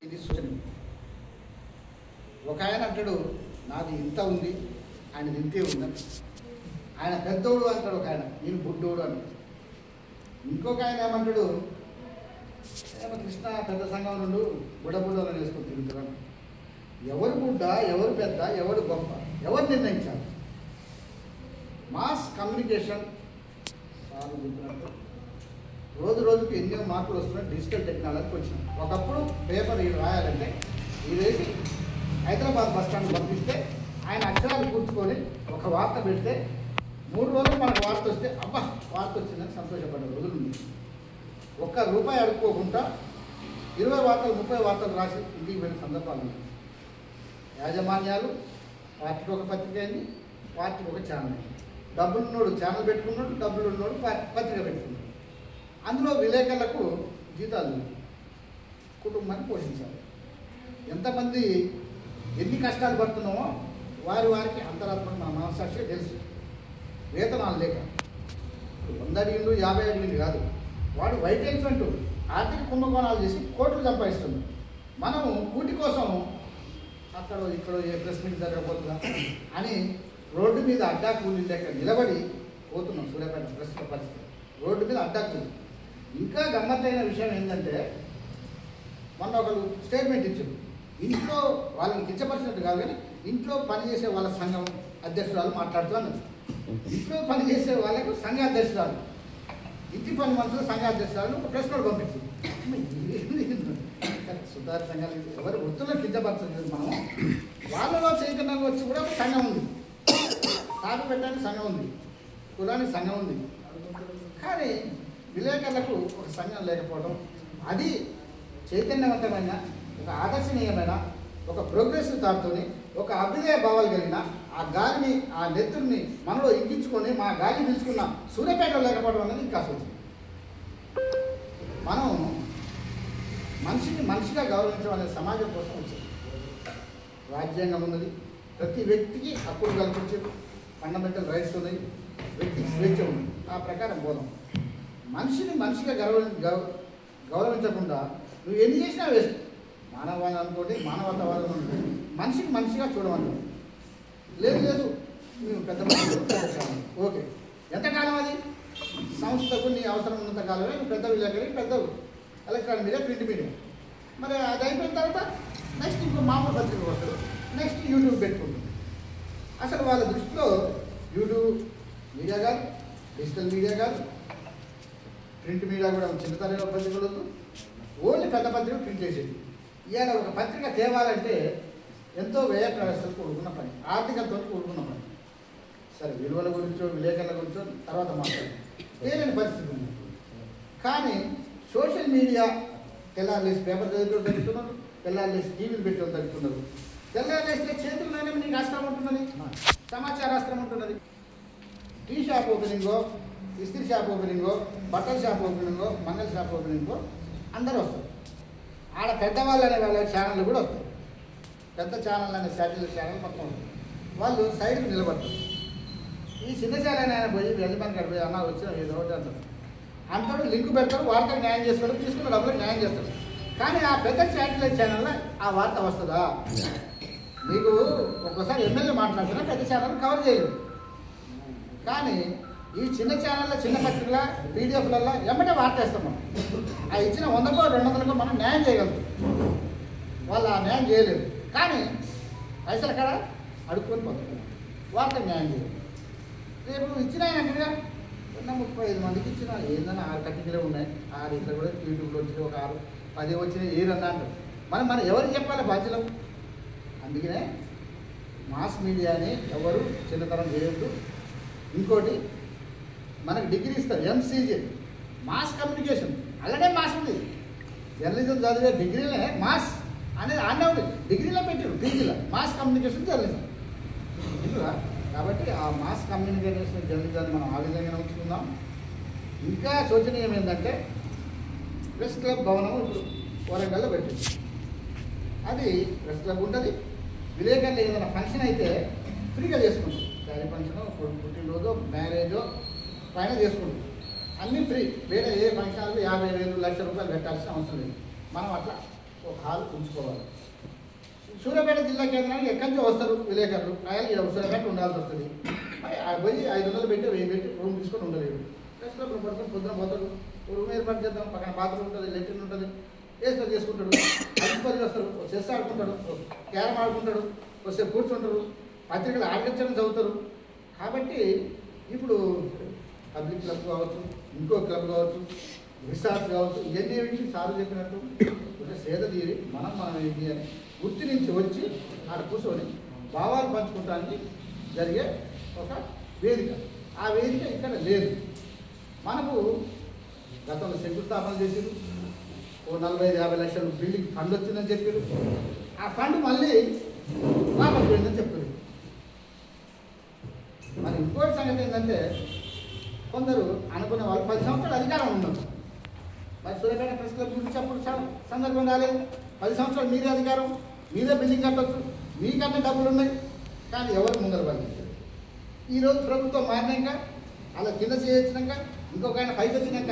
ఇది సూచన. ఒక ఆయన అంటాడు నాది ఇంత ఉంది, ఆయనది ఇంతే ఉందని. ఆయన పెద్దోడు అంటాడు ఒక ఆయన, నేను బుడ్డోడు అంటాడు. ఇంకొక ఆయన ఏమంటాడు కృష్ణ పెద్ద సంఘం నుండి బుడ్డబుడ్డలను వేసుకొని తిరుగుతాడు. ఎవరు బుడ్డ, ఎవరు పెద్ద, ఎవరు గొప్ప, ఎవరు నిర్ణయించాలి? మాస్ కమ్యూనికేషన్ చాలా చెప్పినట్టు రోజు రోజుకి ఎన్నో మార్పులు వస్తున్నాయి. డిజిటల్ టెక్నాలజీకి వచ్చినాం. ఒకప్పుడు పేపర్ ఇది రాయాలంటే ఇదేసి హైదరాబాద్ బస్ స్టాండ్ పంపిస్తే ఆయన అక్షరాలు కూర్చుకొని ఒక వార్త పెడితే 3 రోజులు మనకు వార్త వస్తే అబ్బా వార్త వచ్చిందని సంతోషపడ్డ రోజులు ఉంది. ₹1 అడుక్కోకుండా 20 వార్తలు 30 వార్తలు రాసి ఇంటికి వెళ్ళిన సందర్భాలు ఉన్నాయి. యాజమాన్యాలు పార్టీకి ఒక పత్రిక అయింది, పార్టీకి ఒక ఛానల్ అయింది. డబ్బులున్నోడు ఛానల్ పెట్టుకున్నాడు, డబ్బులు ఉన్నోడు పత్రిక పెట్టుకున్నాడు. అందులో విలేకరులకు జీతాలు కుటుంబాన్ని పోషించాలి. ఎంతమంది ఎన్ని కష్టాలు పడుతున్నామో వారికి అంతరాత్మ మన మనస్సాక్షి తెలుసు. వేతనాలు లేక 100 అడిగిండు 50 అడిగిండు కాదు, వాడు వైట్ ఎలిఫెంట్ ఆర్థిక కుంభకోణాలు చేసి కోట్లు సంపాదిస్తుంది. మనము కూటి కోసం అక్కడ ఇక్కడ ఏ ప్రెస్ మీట్ జరగబోతుందా అని రోడ్డు మీద అడ్డా కూలీ లేక నిలబడి పోతున్నాం. సూర్యాపేట ప్రస్తుత పరిస్థితి రోడ్డు మీద అడ్డా కూలీ. ఇంకా గమ్మత్తైన విషయం ఏంటంటే మొన్న ఒకరు స్టేట్మెంట్ ఇచ్చారు. ఇంట్లో వాళ్ళని కించపరిచినట్టు కాదు కానీ ఇంట్లో పనిచేసే వాళ్ళ సంఘం అధ్యక్షురాలు మాట్లాడుతూ అన్నది. ఇంట్లో పనిచేసే వాళ్ళకు సంఘ అధ్యక్షురాలు, ఇంటి పని మనుషులు సంఘ అధ్యక్షురాలు ఒక ప్రెస్ నోట్ పంపించింది. సుధార సంఘాలు ఎవరు వృత్తుల్లో కించపరచలేదు. మనం వాళ్ళలో చైతన్యంగా వచ్చి కూడా ఒక సంఘం ఉంది, తాగు పెట్టడానికి సంఘం ఉంది, కులానికి సంఘం ఉంది. కానీ విలేకరులకు ఒక సంఘం లేకపోవడం, అది చైతన్యవంతమైన ఒక ఆదర్శనీయమైన ఒక ప్రోగ్రెసివ్ థాట్తోని ఒక అభ్యుదయ భావాలు కలిగిన ఆ గాలిని ఆ నెత్తుడిని మనలో ఎక్కించుకొని మా గాలిని పిలుచుకున్న సూర్యాపేటలో లేకపోవడం అనేది ఇంకా సూచన. మనం మనిషిని మనిషిగా గౌరవించడం అనేది సమాజం కోసం వచ్చింది. రాజ్యాంగం ఉన్నది, ప్రతి వ్యక్తికి హక్కులు కల్పించేది, ఫండమెంటల్ రైట్స్ ఉన్నాయి, వ్యక్తికి స్వేచ్ఛ ఉంది. ఆ ప్రకారం పోదాం. మనిషిని మనిషిగా గౌరవించకుండా నువ్వు ఎన్ని చేసినా వేస్ట్. మానవవాదం అనుకోండి, మానవతావాదం అనుకోండి, మనిషిని మనిషిగా చూడమంటావు. లేదు నువ్వు పెద్ద ఓకే, ఎంతకాలం అది సంస్థకు నీ అవసరం ఉన్నంత కాలమే నువ్వు పెద్ద విలేకరి, పెద్ద ఎలక్ట్రానిక్ మీడియా, ప్రింట్ మీడియా. మరి అది అయిపోయిన తర్వాత నెక్స్ట్ ఇంకో మామూలు పత్రిక వస్తారు, నెక్స్ట్ యూట్యూబ్ పెట్టుకుంటుంది. అసలు వాళ్ళ దృష్టిలో యూట్యూబ్ మీడియా కాదు, డిజిటల్ మీడియా కాదు, ప్రింట్ మీడియా కూడా చిన్నతనంలో పత్రికలు ఓన్లీ పెద్ద పత్రికలు ప్రింట్ చేసేది. ఇవాళ ఒక పత్రిక తేవాలంటే ఎంతో వ్యయ ప్రవేశాలు కూడుకున్న పని, ఆర్థికంతో కూడుకున్న పని. సరే విలువల గురించో విలేకరుల గురించో తర్వాత మాట్లాడాలి, తేలేని పరిస్థితి ఉంది. కానీ సోషల్ మీడియా తెల్లారులేసి పేపర్ చదివేటోళ్ళు తగ్గుతున్నారు, తెల్లారులేసి టీవీలు పెట్టేవాళ్ళు తగ్గుతున్నారు. తెల్లారులేస్తే చేతుల్లోనే నీకు అస్త్రం ఉంటున్నది, సమాచార అస్త్రం ఉంటున్నది. టీ షాప్ ఓపెనింగో, ఇస్త్రీ షాప్ ఓపెనింగో, బట్టల షాప్ ఓపెనింగో, మంగళ షాప్ ఓపెనింగో అందరూ వస్తారు. ఆడ పెద్దవాళ్ళు అనే వాళ్ళ ఛానళ్ళు కూడా వస్తారు. పెద్ద ఛానల్ అనే శాటిలైట్ ఛానల్ మొత్తం ఉంటుంది. వాళ్ళు సైడ్కి నిలబడతారు. ఈ చిన్న ఛానల్ ఆయన పోయి యజమాని కాడ పోయి అన్న వచ్చిన ఏదో ఒకటి అంటారు. అంటాడు, లింక్ పెడతారు, వార్తకు న్యాయం చేస్తాడు, తీసుకున్న డబ్బులకు న్యాయం చేస్తాడు. కానీ ఆ పెద్ద శాటిలైట్ ఛానల్లో ఆ వార్త వస్తుందా? మీకు ఒక్కోసారి ఎమ్మెల్యే మాట్లాడుతున్నా పెద్ద ఛానల్ కవర్ చేయలేదు. కానీ ఈ చిన్న ఛానల్లో చిన్న పత్రికల పీడిఎఫ్లలో ఎమ్మటే వార్త వేస్తాం. మనం ఆ ఇచ్చిన 100కో 200కో మనం న్యాయం చేయగలుగుతాం. వాళ్ళు ఆ న్యాయం చేయలేదు. కానీ పైసలు కాడ అడుక్కొని పోతారు, వార్త న్యాయం చేయలేదు. రేపు ఇచ్చిన ఆయనగా 35 మందికి ఇచ్చిన ఏందన్నా 6 కట్టికలే ఉన్నాయి, 6 ఇట్లా కూడా యూట్యూబ్లో వచ్చినాయి, ఒక 6 10 వచ్చినాయి, ఏదన్నా అంటారు. మనం ఎవరికి చెప్పాలి బాధ్యతలు? అందుకనే మాస్ మీడియాని ఎవరు చిన్నతనం చేయొద్దు. ఇంకోటి మనకు డిగ్రీ ఇస్తారు, ఎంసీజే మాస్ కమ్యూనికేషన్. అలాగే మాస్ ఉంది. జర్నలిజం చదివే డిగ్రీలే మాస్ అనేది అన్నీ ఉంది, డిగ్రీలో పెట్టారు, పీజీలో మాస్ కమ్యూనికేషన్ జర్నలిజం ఇందులో. కాబట్టి ఆ మాస్ కమ్యూనికేషన్ జర్నలిజాన్ని మనం ఆ విధంగా ఉంచుకుందాం. ఇంకా శోచనీయం ఏంటంటే ప్రెస్ క్లబ్ భవనం ఇప్పుడు వరంగల్లో పెట్టింది. అది ప్రెస్ క్లబ్ ఉంటుంది. విలేకరులు ఏదైనా ఫంక్షన్ అయితే ఫ్రీగా చేసుకుంటాం. శారీ ఫంక్షను, పుట్టినరోజు, మ్యారేజో పైన చేసుకుంటాం, అన్నీ ఫ్రీ. వేరే ఏ ఫంక్షన్లకు 50,000 1,00,000 రూపాయలు పెట్టాల్సిన అవసరం లేదు. మనం అట్లా ఒక హాల్ ఉంచుకోవాలి. సూర్యాపేట జిల్లా కేంద్రానికి ఎక్కడి నుంచి వస్తారు విలేకరులు, ఆయన సూర్యాపేట ఉండాల్సి వస్తుంది. పోయి 500 పెట్టి 1000 పెట్టి రూమ్ తీసుకొని ఉండలేదు. ప్లస్లో పడుకొని పొద్దున పోతాడు, రూమ్ ఏర్పాటు చేద్దాం, పక్కన బాత్రూమ్ ఉంటుంది, లెట్రిన్ ఉంటుంది, వేసుకొని చేసుకుంటాడు. అధిపతి వస్తారు, చెస్ ఆడుకుంటాడు, క్యారమ్ ఆడుకుంటాడు, వస్తే కూర్చుంటారు, పత్రికలు ఆర్గనైజేషన్ చదువుతారు. కాబట్టి ఇప్పుడు పబ్లిక్ క్లబ్ కావచ్చు, ఇంకో క్లబ్ కావచ్చు, రిసార్ట్స్ కావచ్చు, ఇవన్నీ ఏమిటి సార్ చెప్పినట్టు ఒక సేద తీరి మనం ఏంటి అని వృత్తి నుంచి వచ్చి ఆడ కూర్చొని భావాలు పంచుకోవడానికి జరిగే ఒక వేదిక. ఆ వేదిక ఇక్కడ లేదు. మనకు గతంలో శంకుస్థాపన చేసారు, ఓ 45-50 లక్షలు బిల్డింగ్ ఫండ్ వచ్చిందని చెప్పారు. ఆ ఫండ్ మళ్ళీ వాపసు పోయిందని చెప్పారు. మరి ఇంకోటి సంగతి ఏంటంటే కొందరు అనుకునే వాళ్ళు 10 సంవత్సరాలు అధికారం ఉండదు. మరి సూర్యాపేట ప్రెస్ క్లబ్ గురించి అప్పుడు సందర్భం రాలేదు. 10 సంవత్సరాలు మీరే అధికారం, మీరే బిల్డింగ్ కట్టవచ్చు, మీకన్నా డబ్బులు ఉన్నాయి, కానీ ఎవరు ముందర పనిచేశారు. ఈరోజు ప్రభుత్వం మారినాక అలా కింద చేయొచ్చినాక ఇంకొక ఆయన పైకి వచ్చినాక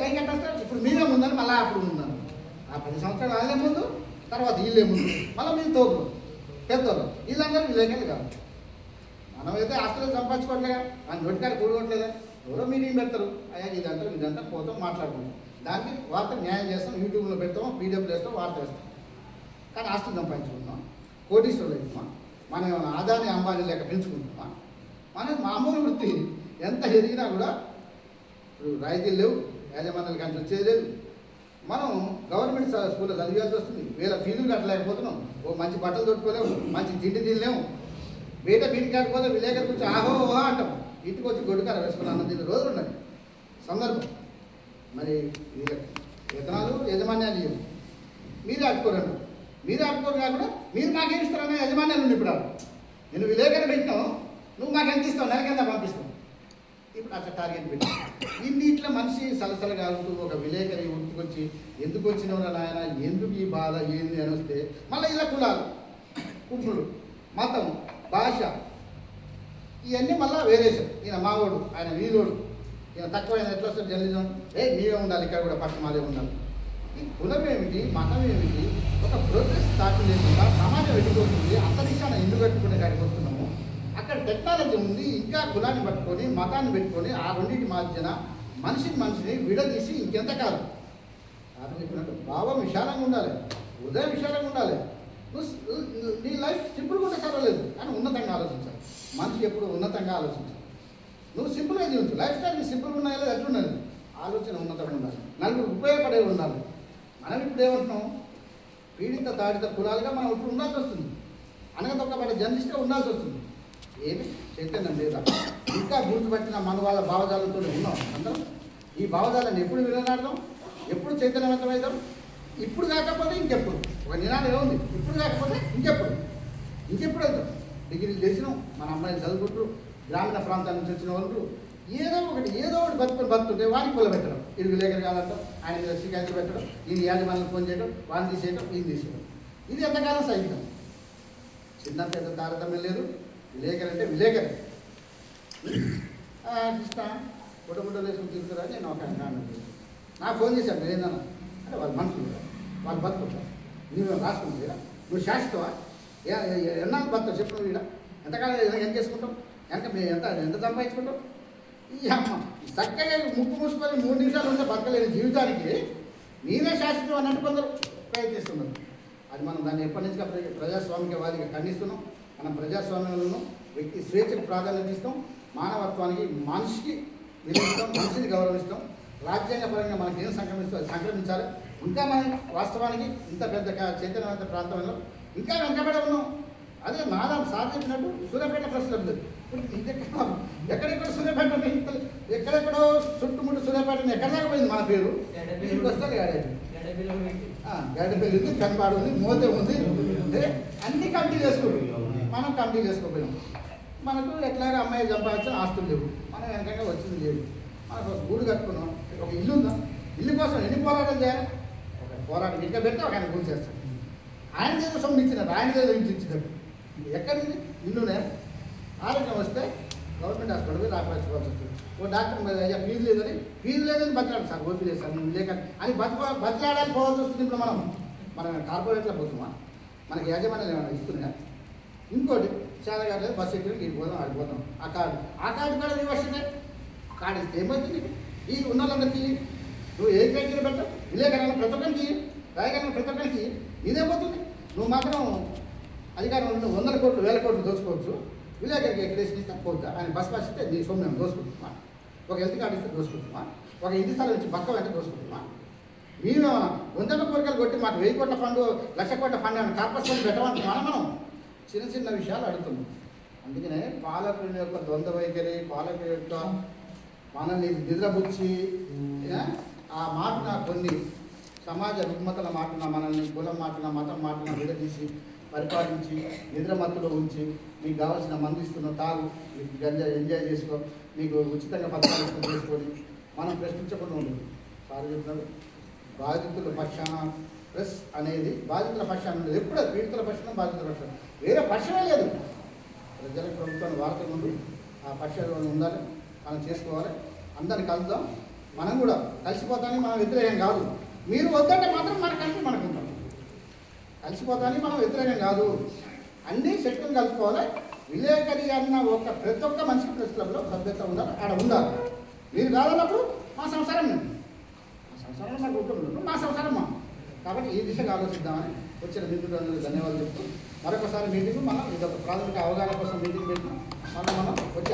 పైకి కట్టేస్తారు. ఇప్పుడు మీరే ముందని మళ్ళీ అప్పుడు ముందన్నారు. ఆ 10 సంవత్సరాలు వాళ్ళే ముందు, తర్వాత వీళ్ళే ముందు, మళ్ళీ మీరు తోపులు పెద్దోళ్ళు, వీళ్ళందరూ విలేకరులు కాదు. మనమైతే ఆస్తులు సంపాదించుకోవట్లేదా, మన నోటికాడ కూడుకోవట్లేదా, ఎవరో మీటింగ్ పెడతారు, అయ్యా ఇదంతా పోతాం మాట్లాడుకుంటాం, దానికి వార్త న్యాయం చేస్తాం, యూట్యూబ్లో పెడతాం, పీడిఎఫ్లు వేస్తాం, వార్త వేస్తాం. కానీ ఆస్తులు సంపాదించుకుంటున్నాం, కోటీశ్వరులు అవుతున్నాం, మనం ఏమైనా ఆదాని అంబానీ లేక పెంచుకుంటున్నాం. మన మామూలు వృత్తి ఎంత ఎదిగినా కూడా ఇప్పుడు రాయితీలు లేవు, యాజమాన్యాలు కానీ వచ్చేది లేదు. మనం గవర్నమెంట్ స్కూల్లో చదివాల్సి వస్తుంది, వేల ఫీజులు కట్టలేకపోతున్నాం, ఓ మంచి బట్టలు దొరుకుకోలేము, మంచి తిండి తినలేము. బయట బీటి కాకపోతే విలేకరు కూర్చొని ఆహో అంటాం, ఇంటికి వచ్చి గొడ్డుకార వేసుకుని అన్నం తినే రోజులు ఉన్నాయి సందర్భం. మరి వేతనాలు యజమాన్యాలు ఇవ్వరు, మీరే ఆడుకోరండి, మీరే ఆడుకోరు కాకుండా మీరు మాకేం ఇస్తారన్న యజమాన్యాలు ఉంది. ఇప్పుడు నేను విలేకరు పెట్టినావు, నువ్వు మాకు ఎంత ఇస్తావు, నెలకెంత పంపిస్తావు. ఇప్పుడు అట్లా టార్గెట్ పెట్టి ఇన్నిట్లో మనిషి సలసల కాలుతూ ఒక విలేకరి ఉట్టుకొచ్చి ఎందుకు వచ్చినవరా నాయన, ఎందుకు ఈ బాధ ఏంది అని వస్తే మళ్ళీ ఇలా కులాలు, కుటుంబులు, మతం, భాష ఇవన్నీ మళ్ళీ వేరేసాం. ఈయన మావోడు, ఆయన వీలోడు, ఈయన తక్కువ ఆయన ఎట్లా వస్తారు జర్నలిజం, మీవే ఉండాలి, ఇక్కడ కూడా పట్టు మాదే ఉండాలి. ఈ కులం ఏమిటి, మతం ఏమిటి, ఒక ప్రోగ్రెస్ స్టార్ట్ లేకుండా సమాజం వెళ్ళిపోతుంది. అంతరిక్షాన ఇల్లు కట్టుకునే కాడికి వస్తున్నాము. అక్కడ టెక్నాలజీ ఉంది, ఇంకా కులాన్ని పట్టుకొని మతాన్ని పెట్టుకొని ఆ రెండింటి మధ్యన మనిషిని విడదీసి ఇంకెంతకాలం. అతను చెప్పినట్టు భావం విశాలంగా ఉండాలి, హృదయం విశాలంగా ఉండాలి. నీ లైఫ్ సింపుల్గా ఉంటే సర్వలేదు, కానీ ఉన్నతంగా ఆలోచించాలి. మనిషి ఎప్పుడు ఉన్నతంగా ఆలోచించాలి. నువ్వు సింపుల్గా జీవించు, లైఫ్ స్టైల్ సింపుల్గా ఉన్నాయో లేదు ఎట్లున్నది, ఆలోచన ఉన్నతంగా ఉండాలి, నలుగురు ఉపయోగపడే ఉండాలి. మనం ఇప్పుడు ఏమంటున్నాం, పీడిత తాడిత కులాలుగా మనం ఇప్పుడు ఉండాల్సి వస్తుంది, అనగతొక్కబడ్డ జర్నలిస్ట్గా ఉండాల్సి వస్తుంది. ఏమి చైతన్యం లేదా, ఇంకా గుర్తుపట్టిన మన వాళ్ళ భావజాలంతో ఉన్నాం అందరం. ఈ భావజాలను ఎప్పుడు విననాడదాం, ఎప్పుడు చైతన్యవంతమవుతాం, ఇప్పుడు కాకపోతే ఇంకెప్పుడు. ఒక నినాదం ఏముంది, ఇప్పుడు కాకపోతే ఇంకెప్పుడు అవుతాం. డిగ్రీలు చేసినాం, మన అమ్మాయిలు చదువుకుంటారు, గ్రామీణ ప్రాంతాల నుంచి వచ్చిన వాళ్ళు ఏదో ఒకటి బతుకుంటే వారికి పొల పెట్టడం, ఇది విలేకరు కాదంటాం, ఆయన మీద షికాయతలు పెట్టడం, ఈయన యాజమాన్యం ఫోన్ చేయడం, వాడిని తీసేయడం, ఈయన తీసేయడం. ఇది ఎంతకాలం సహితం. చిన్న పెద్ద తారతమ్యం లేదు, విలేకరు అంటే విలేకరు. కృష్ణ గుడ్డలు వేసుకుని తిరుగుతారా, నేను ఒక నాకు ఫోన్ చేశాను, నేనేందన్నా అంటే వాళ్ళ మనుషులు, వాళ్ళు బతుకుంటారు, నువ్వు రాసుకుంటా, నువ్వు శాశ్వతవా, ఎన్నాళ్ళు బతుకు చెప్పు, ఇక్కడ ఎంతకాలం ఏం చేసుకుంటాం, ఎంత సంపాదించుకుంటాం. ఈ అమ్మ చక్కగా ముక్కు మూసుకొని 3 నిమిషాలు ఉంటే బతకలేని జీవితానికి నేనే శాశ్వతం అన్నట్టు కొందరు ప్రయత్నిస్తున్నారు. అది మనం దాన్ని ఎప్పటి నుంచి ప్రజాస్వామికవాదిగా ఖండిస్తున్నాం. మనం ప్రజాస్వామ్యంలో వ్యక్తి స్వేచ్ఛకు ప్రాధాన్యత ఇస్తాం, మానవత్వానికి, మనిషికి విలువిస్తాం, మనిషిని గౌరవిస్తాం. రాజ్యాంగపరంగా మనకి ఏం సంక్రమించాలి. ఇంకా మనం వాస్తవానికి ఇంత పెద్ద చైతన్యవంత ప్రాంతంలో ఇంకా వెంటబడి ఉన్నాం. అదే నాదా సార్ చెప్పినట్టు సూర్యాపేట ప్రెస్ క్లబ్ ఎక్కడెక్కడ సూర్యాపేట, ఎక్కడెక్కడో చుట్టుముట్టు సూర్యాపేట ఎక్కడ దాకా పోయింది మన పేరు. ఇంటికి వస్తారు గడ్డపల్లి ఉంది, కనపాడు ఉంది, మోతే ఉంది, అన్ని కమిటీ చేసుకుంటాం. మనం కమిటీ చేసుకోపోయినాం. మనకు ఎట్లాగా అమ్మాయి సంపాదించిన ఆస్తులు లేవు, మనం వెనకంగా వచ్చింది లేదు. మనకు ఒక గూడు కట్టుకున్నాం, ఒక ఇల్లు ఉందా, ఇల్లు కోసం ఎన్ని పోరాటం చేయాలి. ఒక పోరాటం ఇంకా పెడితే ఒక ఆయన గురి చేస్తాడు. ఆయన ఏదో సొమ్ము ఇచ్చినారు, ఆయన ఏదో ఇంటి ఇచ్చినట్టు. ఎక్కడిది ఇల్లునే. ఆరోగ్యం వస్తే గవర్నమెంట్ హాస్పిటల్ పోయి రాకపోవాల్సి వస్తుంది. ఓ డాక్టర్ మీద అయ్యా ఫీజు లేదని బతలాడు సార్, ఓపీ లేదు సార్, నువ్వు లేక అని బతలాడాలి పోవాల్సి వస్తుంది. ఇప్పుడు మనం మనం కార్పొరేట్లో పోతున్నామా, మనకి యాజమాన్యాలు ఏమైనా ఇస్తున్నాయా? ఇంకోటి చాలా కాదు బస్సు ఎక్కి ఇడిపోదాం ఆడిపోతాం. ఆ కార్డు కూడా రివర్షనే. కార్డు ఇస్తే ఏమవుతుంది? ఈ ఉన్న వాళ్ళందరికీ నువ్వు ఏ క్రైటీరియా పెట్టావు? విలేకరణ ప్రతి ఒక్కరికి, రాయగలన ప్రతి ఒక్కరికి ఇదేమవుతుంది? నువ్వు మాత్రం అధికారం ఉంటే 100 కోట్లు 1000 కోట్లు దోచుకోవచ్చు. విలేకరికి ఎక్కడేసి ఇస్తే పోద్దా? ఆయన బస్ పాస్ ఇస్తే నీ సొమ్ము మేము దోసుకుంటున్నామా? ఒక హెల్త్ కార్డు ఇస్తే దోసుకుంటున్నామా? ఒక ఇంటి స్థలం ఇచ్చి పక్క వెంట దోసుకుంటున్నామా? మేమేమన్నా 100 కోరికలు కొట్టి మాకు 1000 కోట్ల ఫండ్ 1,00,000 కోట్ల ఫండ్ ఏమైనా కార్పొరేషన్ పెట్టమంటున్నాం. మనం చిన్న చిన్న విషయాలు అడుగుతున్నాం. అందుకనే పాలకుని యొక్క ద్వంద్వ వైఖరి, పాలకుని యొక్క మనల్ని నిద్రపుచ్చి ఆ మాటన కొన్ని సమాజ రుగ్మతల మాటన మనల్ని కులం మాటన మతం మాటన విడదీసి పరిపాలించి నిద్రమత్తులో ఉంచి మీకు కావాల్సిన మందు ఇస్తున్న తాగు, మీకు గంజా ఎంజాయ్ చేసుకో, మీకు ఉచితంగా పథకాలు చేసుకొని మనం ప్రశ్నించకుండా ఉండదు. సార్ చెప్తున్నాడు బాధితుల పక్షాన ప్రెస్ అనేది బాధితుల పక్షాన ఉండదు. ఎప్పుడు పీడితుల పక్షాన బాధితుల పక్షాన, వేరే పక్షమే లేదు. ప్రజలకు ప్రభుత్వాన్ని వార్తలు ముందు ఆ పక్షంలో ఉండాలి, మనం చేసుకోవాలి. అందరిని కలుద్దాం. మనం కూడా కలిసిపోతానికి మనం వ్యతిరేకం కాదు. మీరు వద్దంటే మాత్రం మన కలిసి మనకు ఉంటాం. కలిసిపోతానికి మనం వ్యతిరేకం కాదు. అన్ని శక్తులు కలుపుకోవాలి. విలేకరి అన్న ప్రతి ఒక్క మనిషికి ప్రెస్ క్లబ్లో సభ్యత ఉండాలి, ఆడ ఉండాలి. మీరు కాదన్నప్పుడు మా సంసారం సంసారంలో మాకు కుటుంబం మా సంసారం మా. కాబట్టి ఈ దిశగా ఆలోచిద్దామని వచ్చిన మిత్రులందరికీ ధన్యవాదాలు చెప్తూ మరొకసారి మీటింగ్ మనం ఇదొక ప్రాథమిక అవగాహన కోసం మీటింగ్ పెట్టినాం. మనం వచ్చి